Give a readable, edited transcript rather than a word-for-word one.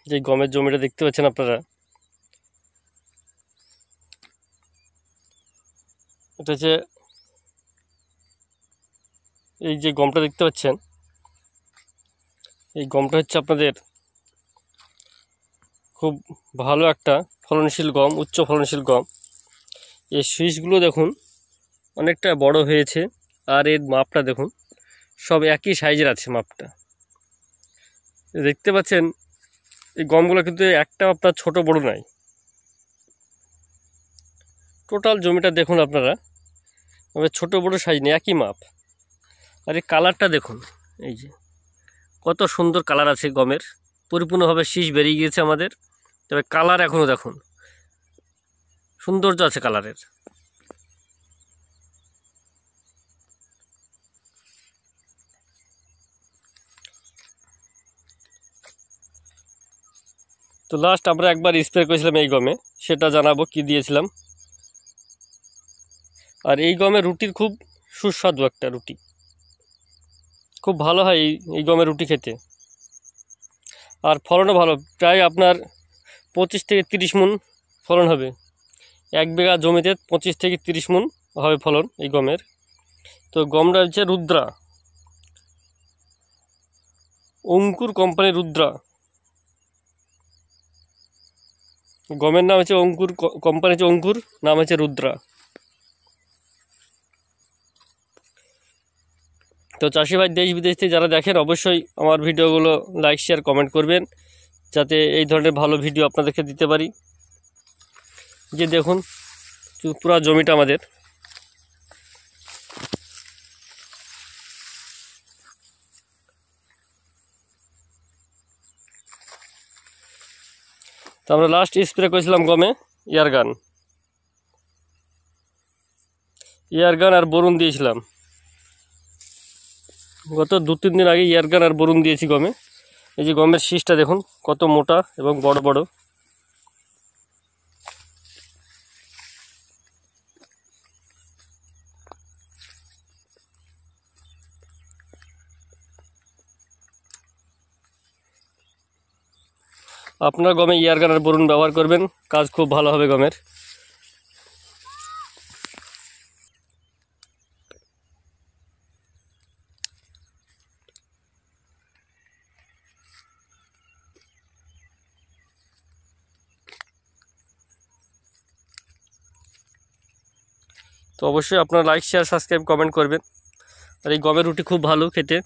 যে গমের জমিটা দেখতে পাচ্ছেন আপনারা, এটা হচ্ছে এই যে গমটা দেখতে পাচ্ছেন, এই গমটা হচ্ছে আপনাদের খুব ভালো একটা ফলনশীল গম, উচ্চ ফলনশীল গম। এই শীষগুলো দেখুন অনেকটা বড় হয়েছে, আর এর মাপটা দেখুন সব একই সাইজের আছে মাপটা। দেখতে পাচ্ছেন এই গমগুলো কিন্তু একটা আপনার ছোট বড় নাই, টোটাল জমিটা দেখুন আপনারা, ছোট বড় সাইজ নেই, একই মাপ। আর এই কালারটা দেখুন, এই যে কত সুন্দর কালার আছে গমের, পরিপূর্ণভাবে শীষ বেরিয়ে গিয়েছে আমাদের। তবে কালার এখনও দেখুন সৌন্দর্য আছে কালারের। তো লাস্ট আমরা একবার স্প্রে করেছিলাম এই গমে, সেটা জানাবো কি দিয়েছিলাম। আর এই গমের রুটির খুব সুস্বাদু একটা রুটি, খুব ভালো হয় এই গমের রুটি খেতে। আর ফলনও ভালো, প্রায় আপনার 25 থেকে 30 মণ ফলন হবে। 1 বিঘা জমিতে 25 থেকে 30 মণ হবে ফলন এই গমের। তো গমটা হচ্ছে রুদ্রা, অঙ্কুর কোম্পানির রুদ্রা। গমের নাম হচ্ছে অঙ্কুর, কোম্পানি হচ্ছে অঙ্কুর, নাম হচ্ছে রুদ্রা। তো চাষি ভাই দেশ বিদেশ থেকে যারা দেখেন অবশ্যই আমার ভিডিওগুলো লাইক শেয়ার কমেন্ট করবেন, যাতে এই ধরনের ভালো ভিডিও আপনাদেরকে দিতে পারি। যে দেখুন পুরো জমিটা আমাদের, তো আমরা লাস্ট স্প্রে করেছিলাম গমে এয়ারগান আর বোরন দিয়েছিলাম। গত 2-3 দিন আগে এয়ারগান আর বোরন দিয়েছি গমে। এই যে গমের শীষটা দেখুন কত মোটা এবং বড় বড়। আপনার গমে এয়ারগান আর বোরন ব্যবহার করবেন, কাজ খুব ভালো হবে গমের। তো অবশ্যই আপনারা লাইক শেয়ার সাবস্ক্রাইব কমেন্ট করবেন। আর এই গমের রুটি খুব ভালো খেতে।